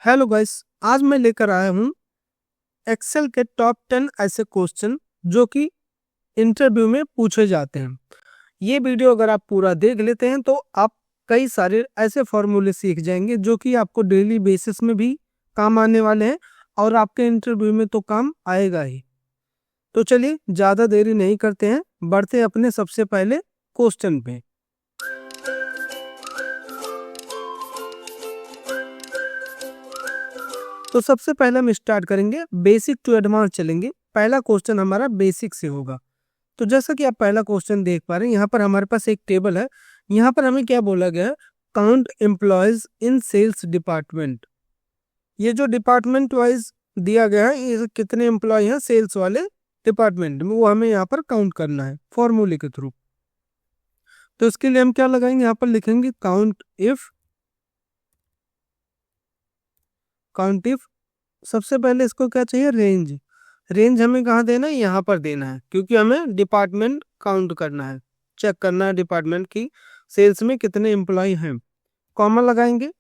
Hello guys, आज मैं लेकर आया हूँ एक्सेल के टॉप 10 ऐसे क्वेश्चन जो कि इंटरव्यू में पूछे जाते हैं। ये वीडियो अगर आप पूरा देख लेते हैं तो आप कई सारे ऐसे फॉर्मूले सीख जाएंगे जो कि आपको डेली बेसिस में भी काम आने वाले हैं और आपके इंटरव्यू में तो काम आएगा ही। तो चलिए ज़्यादा देरी नहीं करते हैं, बढ़ते हैं अपने सबसे पहले क्वेश्चन पे। तो सबसे पहले हम स्टार्ट करेंगे बेसिक टू एडवांस चलेंगे। पहला क्वेश्चन हमारा बेसिक से होगा। तो जैसा कि आप पहला क्वेश्चन देख पा रहे हैं, यहाँ पर हमारे पास एक टेबल है। यहाँ पर हमें क्या बोला गया है, count employees in sales department. ये जो डिपार्टमेंट वाइज दिया गया है, ये कितने एम्प्लॉय हैं सेल्स वाले डिपार्टमेंट में, वो हमें यहाँ पर काउंट करना है फॉर्मूले के थ्रू। तो इसके लिए हम क्या लगाएंगे, यहाँ पर लिखेंगे काउंट इफ सबसे पहले इसको क्या चाहिए, रेंज। रेंज हमें कहाँ देना है, यहाँ पर देना है, क्योंकि हमें डिपार्टमेंट काउंट करना है, चेक करना है डिपार्टमेंट की सेल्स में कितने एम्प्लॉय हैं। कॉमा लगाएंगे।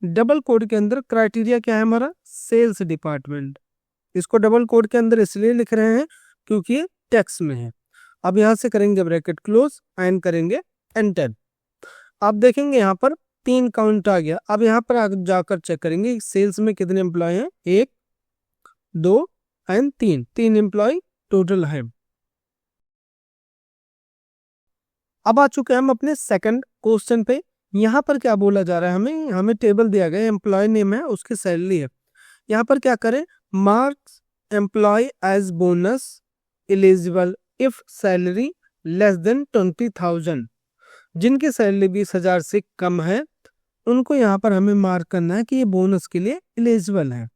डबल कोड के अंदर क्राइटेरिया क्या है हमारा, सेल्स डिपार्टमेंट। इसको डबल कोड के अंदर इसलिए लिख रहे हैं क्योंकि ये टेक्स्ट में है। अब यहाँ से करेंगे ब्रैकेट क्लोज एंड करेंगे एंटर। आप देखेंगे यहाँ पर 3 काउंट आ गया। अब यहाँ पर जाकर चेक करेंगे सेल्स में कितने एम्प्लॉय हैं, 1 2 एंड 3 एम्प्लॉय टोटल है। अब आ चुके हैं हम अपने सेकंड क्वेश्चन पे। यहाँ पर क्या बोला जा रहा है, हमें टेबल दिया गया है, एम्प्लॉय नेम है, उसकी सैलरी है। यहाँ पर क्या करें, marks employee as bonus eligible if salary less than 20,000। जिनकी सैलरी 20,000 से कम है उनको यहाँ पर हमें मार्क करना है कि ये बोनस के लिए एलिजिबल है।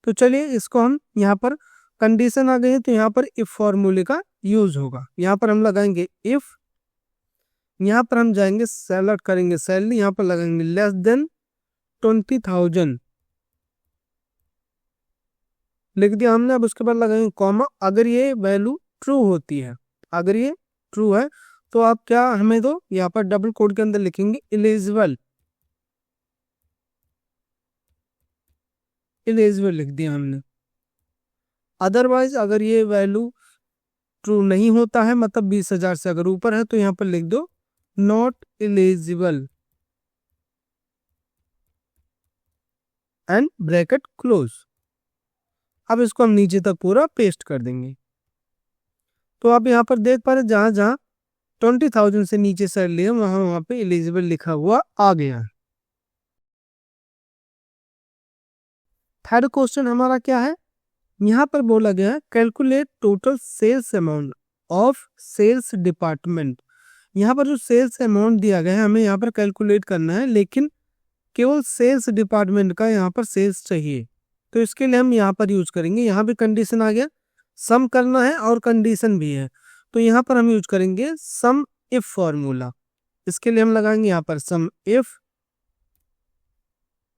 तो चलिए इसको हम यहाँ पर कंडीशन आ गई है, तो यहाँ पर इफ फॉर्मूले का यूज होगा। यहाँ पर हम लगाएंगे इफ, यहाँ पर हम जाएंगे सेलेक्ट करेंगे सैलरी, यहाँ पर लगाएंगे लेस देन 20,000 लिख दिया हमने। अब उसके बाद लगाएंगे कॉमा। अगर ये वैल्यू ट्रू होती है, अगर ये ट्रू है तो आप क्या हमें दो, यहाँ पर डबल कोड के अंदर लिखेंगे एलिजिबल लिख दिया हमने। अदरवाइज अगर ये वैल्यू ट्रू नहीं होता है, मतलब 20,000 से अगर ऊपर है, तो यहाँ पर लिख दो not eligible and bracket close. अब इसको हम नीचे तक पूरा पेस्ट कर देंगे। तो आप यहाँ पर देख पा रहे जहां जहां 20,000 से नीचे सैलरी है वहां पे एलिजिबल लिखा हुआ आ गया। थर्ड क्वेश्चन हमारा क्या है, यहाँ पर बोला गया है calculate total sales amount of sales department. यहाँ पर जो सेल्स अमाउंट दिया गया है हमें यहाँ पर कैलकुलेट करना है, लेकिन केवल सेल्स डिपार्टमेंट का यहाँ पर सेल्स चाहिए। तो इसके लिए हम यहाँ पर यूज करेंगे, यहाँ भी कंडीशन आ गया, सम करना है और कंडीशन भी है, तो यहाँ पर हम यूज करेंगे सम इफ फॉर्मूला। इसके लिए हम लगाएंगे यहाँ पर सम इफ।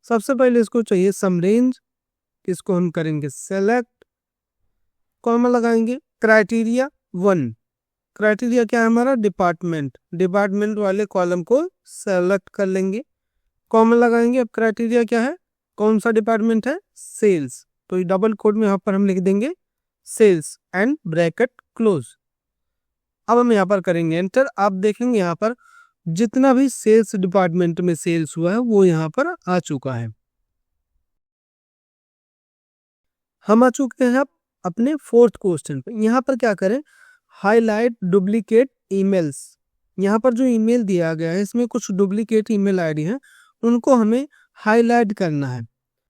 सबसे पहले इसको चाहिए सम रेंज, इसको हम करेंगे सेलेक्ट, कॉमा लगाएंगे क्राइटेरिया 1। क्राइटेरिया क्या है हमारा, डिपार्टमेंट वाले कॉलम को सेलेक्ट कर लेंगे, कॉमा लगाएंगे। अब क्राइटेरिया क्या है, कौन सा डिपार्टमेंट है, सेल्स, तो डबल कोड में यहाँ पर हम लिख देंगे सेल्स एंड ब्रैकेट क्लोज। अब हम यहाँ पर करेंगे एंटर। आप देखेंगे यहाँ पर जितना भी सेल्स डिपार्टमेंट में सेल्स हुआ है वो यहाँ पर आ चुका है। हम आ चुके हैं अब अपने फोर्थ क्वेश्चन पे। यहाँ पर क्या करें, हाईलाइट डुप्लीकेट ईमेल्स। यहाँ पर जो ईमेल दिया गया है इसमें कुछ डुप्लीकेट ईमेल आईडी है, उनको हमें हाईलाइट करना है।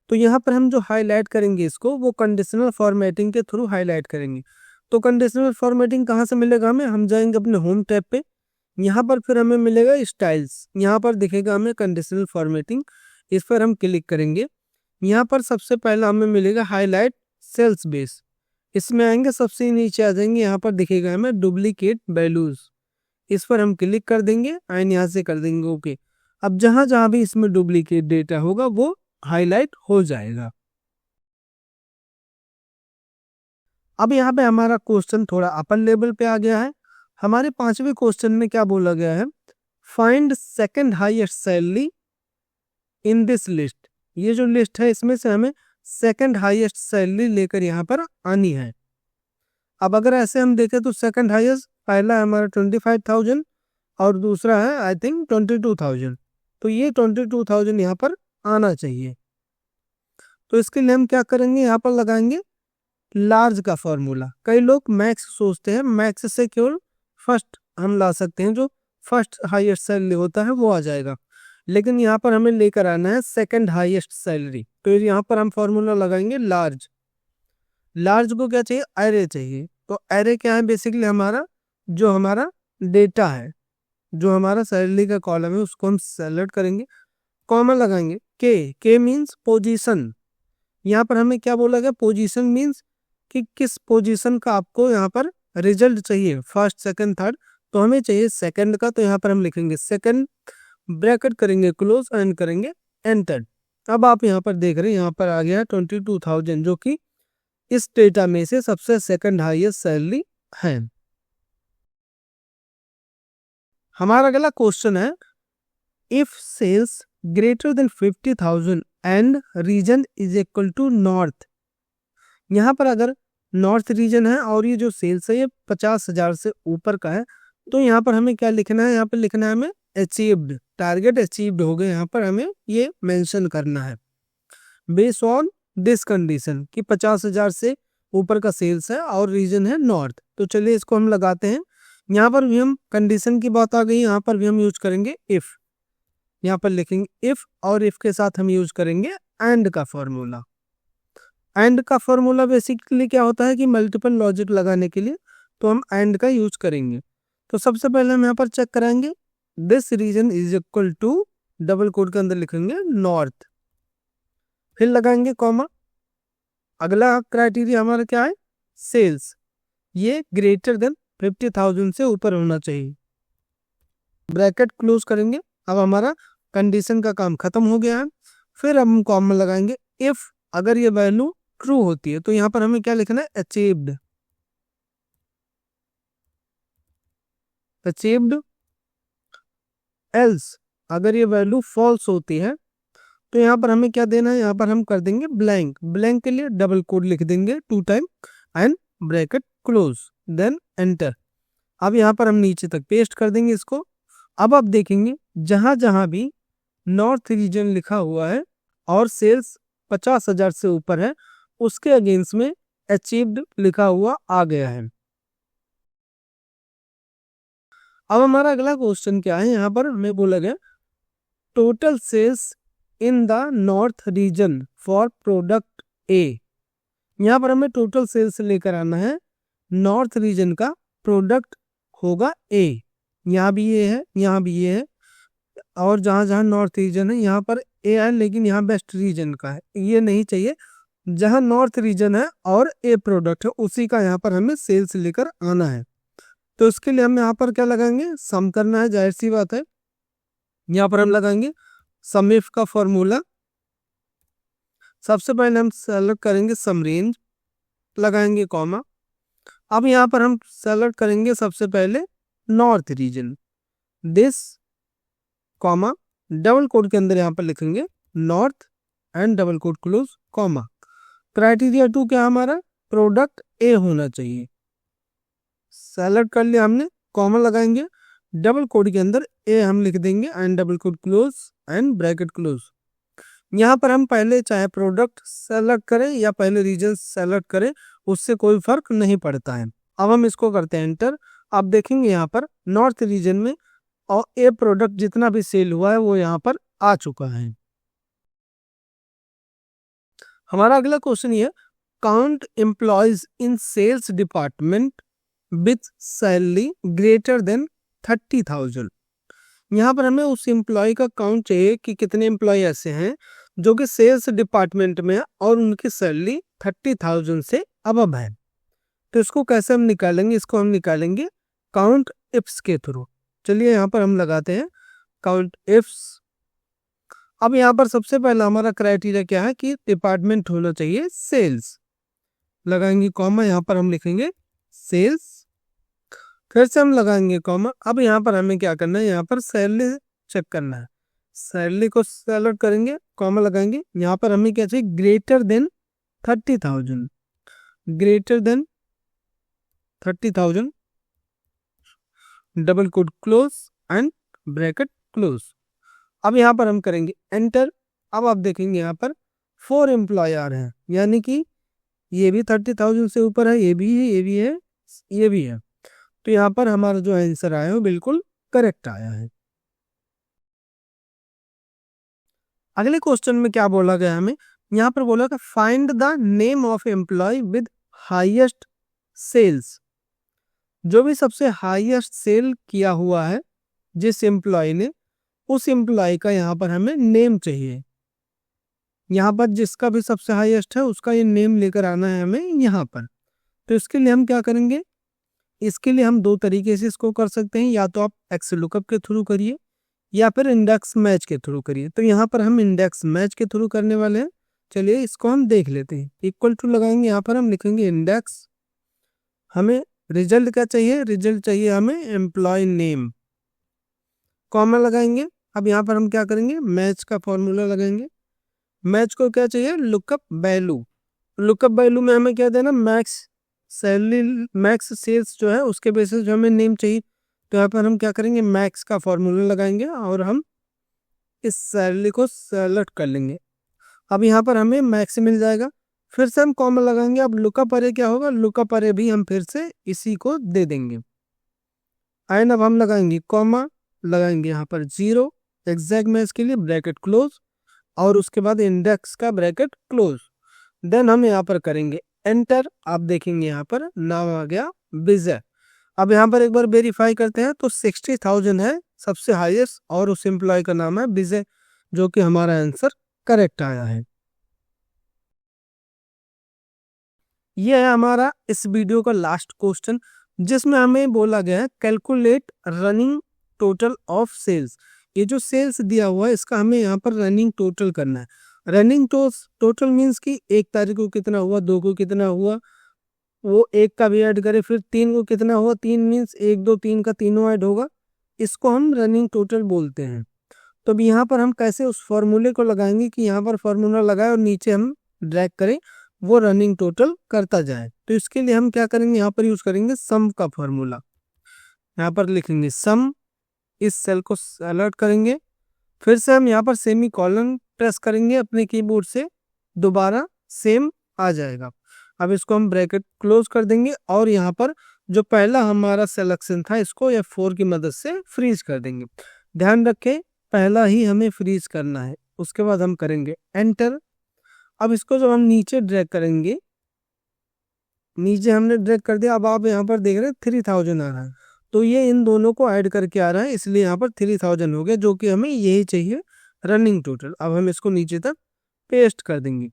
तो यहाँ पर हम जो हाईलाइट करेंगे इसको, वो कंडीशनल फॉर्मेटिंग के थ्रू हाईलाइट करेंगे। तो कंडीशनल फॉर्मेटिंग कहाँ से मिलेगा हमें, हम जाएंगे अपने होम टैब पे, यहाँ पर फिर हमें मिलेगा स्टाइल्स, यहाँ पर दिखेगा हमें कंडीशनल फॉर्मेटिंग, इस पर हम क्लिक करेंगे। यहाँ पर सबसे पहला हमें मिलेगा हाईलाइट सेल्स बेस, इसमें आएंगे सबसे नीचे आ जाएंगे, यहाँ पर दिखेगा हमें डुप्लीकेट वैल्यूज, इस पर हम क्लिक कर देंगे एंड यहाँ से कर देंगे ओके। अब जहां जहां भी इसमें डुप्लीकेट डेटा होगा वो हाईलाइट हो जाएगा। अब यहाँ पे हमारा क्वेश्चन थोड़ा अपर लेवल पे आ गया है। हमारे 5वें क्वेश्चन में क्या बोला गया है, find second highest salary in this list. ये जो लिस्ट है इसमें से हमें सेकंड हाईएस्ट सैलरी लेकर यहाँ पर आनी है। अब अगर ऐसे हम देखें तो सेकंड हाईएस्ट पहला है हमारा 25,000 और दूसरा है आई थिंक 22,000। तो ये 22,000 यहाँ पर आना चाहिए। तो इसके लिए हम क्या करेंगे, यहाँ पर लगाएंगे लार्ज का फॉर्मूला। कई लोग मैक्स सोचते हैं, मैक्स से केवल फर्स्ट हम ला सकते हैं, जो फर्स्ट हाईएस्ट सैलरी होता है वो आ जाएगा, लेकिन यहाँ पर हमें लेकर आना है सेकंड हाईएस्ट सैलरी। तो यहाँ पर हम फॉर्मूला लगाएंगे लार्ज। लार्ज को क्या चाहिए, एरे चाहिए। तो एरे क्या है, बेसिकली हमारा जो हमारा डेटा है, जो हमारा सैलरी का कॉलम है उसको हम सेलेक्ट करेंगे, कॉमा लगाएंगे। के मीन्स पोजीशन। यहाँ पर हमें क्या बोला गया, पोजीशन मीन्स कि किस पोजीशन का आपको यहाँ पर रिजल्ट चाहिए, फर्स्ट सेकंड थर्ड। तो हमें चाहिए सेकंड का, तो यहाँ पर हम लिखेंगे सेकंड, ब्रैकेट करेंगे क्लोज एंड करेंगे एंटर। अब आप यहाँ पर देख रहे हैं यहाँ पर आ गया 22,000, जो कि इस डेटा में से सबसे सेकंड हाईएस्ट सैलरी है। हमारा अगला क्वेश्चन है, if sales greater than 50,000 and region is equal to north. यहाँ पर अगर नॉर्थ रीजन है और ये जो सेल्स है ये 50,000 से ऊपर का है, तो यहाँ पर हमें क्या लिखना है, यहाँ पर लिखना है हमें अचीव्ड, टारगेट अचीव्ड हो गए, यहाँ पर हमें ये मेंशन करना है बेस्ड ऑन दिस कंडीशन कि 50,000 से ऊपर का सेल्स है और रीजन है नॉर्थ। तो चलिए इसको हम लगाते हैं। यहाँ पर भी हम कंडीशन की बात आ गई, यहाँ पर भी हम यूज करेंगे इफ। यहाँ पर लिखेंगे इफ और इफ के साथ हम यूज करेंगे एंड का फॉर्मूला। एंड का फॉर्मूला बेसिकली क्या होता है कि मल्टीपल लॉजिक लगाने के लिए तो हम एंड का यूज करेंगे। तो सबसे पहले हम यहाँ पर चेक कराएंगे this region is equal to, double code के अंदर लिखेंगे नॉर्थ, फिर लगाएंगे कॉमा। अगला क्राइटेरिया हमारा क्या है, सेल्स, ये ग्रेटर देन 50,000 से ऊपर होना चाहिए, ब्रैकेट क्लोज करेंगे। अब हमारा कंडीशन का काम खत्म हो गया है। फिर हम कॉमा लगाएंगे इफ अगर ये वैल्यू ट्रू होती है, तो यहाँ पर हमें क्या लिखना है, अचीव्ड। अचीव्ड एल्स अगर ये वैल्यू फॉल्स होती है, तो यहाँ पर हमें क्या देना है, यहाँ पर हम कर देंगे ब्लैंक। ब्लैंक के लिए डबल कोड लिख देंगे 2 time and bracket close then enter. अब यहाँ पर हम नीचे तक पेस्ट कर देंगे इसको। अब आप देखेंगे जहां जहां भी नॉर्थ रीजन लिखा हुआ है और सेल्स 50,000 से ऊपर है, उसके अगेंस्ट में अचीव्ड लिखा हुआ आ गया है। अब हमारा अगला क्वेश्चन क्या है, यहाँ पर हमें बोला गया total sales in the north region for product A. यहाँ पर हमें टोटल सेल्स लेकर आना है, नॉर्थ रीजन का प्रोडक्ट होगा ए। यहाँ भी ये है, यहाँ भी ये है, और जहाँ जहाँ नॉर्थ रीजन है यहाँ पर ए है, लेकिन यहाँ वेस्ट रीजन का है, ये नहीं चाहिए। जहाँ नॉर्थ रीजन है और ए प्रोडक्ट है उसी का यहाँ पर हमें सेल्स लेकर आना है। तो इसके लिए हम यहाँ पर क्या लगाएंगे, सम करना है, जाहिर सी बात है। यहाँ पर हम लगाएंगे सम इफ का फॉर्मूला। सबसे पहले हम सेलेक्ट करेंगे सम रेंज, लगाएंगे कॉमा। अब यहाँ पर हम सेलेक्ट करेंगे सबसे पहले north region, this comma, double code के अंदर यहाँ पर लिखेंगे north and double quote close comma. Criteria 2 क्या हमारा, प्रोडक्ट ए होना चाहिए। सेलेक्ट कर लिया हमने, कॉमा लगाएंगे, डबल कोड के अंदर ए हम लिख देंगे and double quote close and bracket close. यहाँ पर हम पहले चाहे प्रोडक्ट सेलेक्ट करें या पहले रीजन सेलेक्ट करें, उससे कोई फर्क नहीं पड़ता है। अब हम इसको करते हैं एंटर। आप देखेंगे यहाँ पर नॉर्थ रीजन में और ए प्रोडक्ट जितना भी सेल हुआ है वो यहाँ पर आ चुका है। हमारा अगला क्वेश्चन ये, count employees in sales department with salary greater than 30,000। यहाँ पर हमें उस एम्प्लॉय का काउंट चाहिए कि कितने एम्प्लॉय ऐसे हैं जो कि सेल्स डिपार्टमेंट में है और उनकी सैलरी 30,000 से अबव है। तो इसको कैसे हम निकालेंगे, इसको हम निकालेंगे काउंट इफ्स के थ्रू। चलिए यहाँ पर हम लगाते हैं काउंट इफ्स। अब यहाँ पर सबसे पहला हमारा क्राइटेरिया क्या है कि डिपार्टमेंट होना चाहिए सेल्स, लगाएंगे कॉमा, यहाँ पर हम लिखेंगे सेल्स, फिर से हम लगाएंगे कॉमा। अब यहाँ पर हमें क्या करना है, यहाँ पर सैलरी चेक करना है। सैलरी को सेलेक्ट करेंगे, कॉमा लगाएंगे। यहाँ पर हमें क्या चाहिए, greater than 30,000, greater than 30,000, double quote close and bracket close. अब यहाँ पर हम करेंगे एंटर। अब आप देखेंगे यहाँ पर 4 एम्प्लॉय आ रहे हैं, यानी कि ये भी 30,000 से ऊपर है, ये भी है, ये भी है, ये भी है। तो यहाँ पर हमारा जो आंसर आया है वो बिल्कुल करेक्ट आया है। अगले क्वेश्चन में क्या बोला गया हमें, यहाँ पर बोला कि find the name of employee with highest sales. जो भी सबसे हाईएस्ट सेल किया हुआ है जिस एम्प्लॉय ने, उस एम्प्लॉय का यहाँ पर हमें नेम चाहिए। यहाँ पर जिसका भी सबसे हाईएस्ट है उसका ये नेम लेकर आना है हमें यहाँ पर। तो इसके लिए हम क्या करेंगे, इसके लिए हम 2 तरीके से इसको कर सकते हैं, या तो आप एक्स लुकअप के थ्रू करिए या फिर इंडेक्स मैच के थ्रू करिए। तो यहाँ पर हम इंडेक्स मैच के थ्रू करने वाले हैं। चलिए इसको हम देख लेते हैं। इक्वल टू लगाएंगे, यहाँ पर हम लिखेंगे इंडेक्स। हमें रिजल्ट क्या चाहिए, रिजल्ट चाहिए हमें एम्प्लॉय नेम, कॉमा लगाएंगे। अब यहाँ पर हम क्या करेंगे, मैच का फॉर्मूला लगाएंगे। मैच को क्या चाहिए, लुकअप वैल्यू। लुकअप वैल्यू में हमें क्या देना, मैक्स सैलरी, मैक्स सेल्स जो है उसके बेसिस जो हमें नेम चाहिए। तो यहाँ पर हम क्या करेंगे, मैक्स का फॉर्मूला लगाएंगे और हम इस सैलरी को सेलेक्ट कर लेंगे। अब यहाँ पर हमें मैक्स मिल जाएगा। फिर से हम कॉमा लगाएंगे। अब लुकअप अरे क्या होगा, लुकअप अरे भी हम फिर से इसी को दे देंगे। एंड अब हम लगाएंगे कॉमा, लगाएंगे यहाँ पर 0 एग्जैक्ट मैच के लिए, ब्रैकेट क्लोज, और उसके बाद इंडेक्स का ब्रैकेट क्लोज। देन हम यहाँ पर करेंगे एंटर। आप देखेंगे यहाँ पर नाम आ गया विजय। अब यहाँ पर एक बार वेरीफाई करते हैं तो 60,000 है सबसे हाईएस्ट और उस एम्प्लॉय का नाम है विजय, जो कि हमारा आंसर करेक्ट आया है। यह है हमारा इस वीडियो का लास्ट क्वेश्चन, जिसमें हमें बोला गया है calculate running total of sales. ये जो सेल्स दिया हुआ है इसका हमें यहाँ पर रनिंग टोटल करना है। रनिंग टोटल मीन्स कि 1 तारीख को कितना हुआ, 2 को कितना हुआ, वो 1 का भी ऐड करे, फिर 3 को कितना हुआ, 3 मीन्स 1 2 3 का तीनों ऐड होगा, इसको हम रनिंग टोटल बोलते हैं। तो अब यहाँ पर हम कैसे उस फॉर्मूले को लगाएंगे कि यहाँ पर फॉर्मूला लगाए और नीचे हम ड्रैग करें, वो रनिंग टोटल करता जाए। तो इसके लिए हम क्या करेंगे, यहाँ पर यूज करेंगे सम का फॉर्मूला। यहाँ पर लिखेंगे सम, इस सेल को सेलेक्ट करेंगे, फिर से हम यहाँ पर सेमी कॉलन प्रेस करेंगे अपने कीबोर्ड से, दोबारा सेम आ जाएगा। अब इसको हम ब्रैकेट क्लोज कर देंगे और यहाँ पर जो पहला हमारा सिलेक्शन था इसको F4 की मदद से फ्रीज कर देंगे। ध्यान रखें पहला ही हमें फ्रीज करना है। उसके बाद हम करेंगे एंटर। अब इसको जब हम नीचे ड्रैग करेंगे, नीचे हमने ड्रैग कर दिया। अब आप यहाँ पर देख रहे हैं 3000 आ रहा है, तो ये इन दोनों को ऐड करके आ रहा है, इसलिए यहाँ पर 3000 हो गया, जो कि हमें यही चाहिए रनिंग टोटल। अब हम इसको नीचे तक पेस्ट कर देंगे।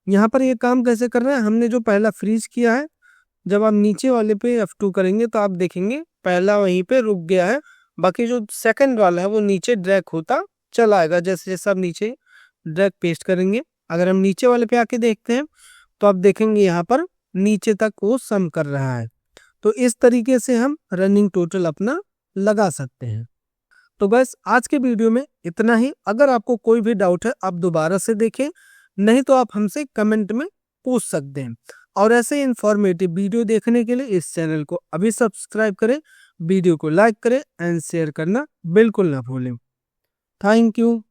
यहाँ पर ये काम कैसे कर रहे हैं, हमने जो पहला फ्रीज किया है, जब आप नीचे वाले पे F2 करेंगे तो आप देखेंगे पहला वहीं पे रुक गया है, बाकी जो सेकंड वाला है वो नीचे ड्रैग होता चला आएगा जैसे जैसे आप नीचे ड्रैग पेस्ट करेंगे। अगर हम नीचे वाले पे आके देखते हैं तो आप देखेंगे यहाँ पर नीचे तक वो सम कर रहा है। तो इस तरीके से हम रनिंग टोटल अपना लगा सकते हैं। तो बस आज के वीडियो में इतना ही। अगर आपको कोई भी डाउट है आप दोबारा से देखें, नहीं तो आप हमसे कमेंट में पूछ सकते हैं। और ऐसे इंफॉर्मेटिव वीडियो देखने के लिए इस चैनल को अभी सब्सक्राइब करें, वीडियो को लाइक करें एंड शेयर करना बिल्कुल ना भूलें। Thank you.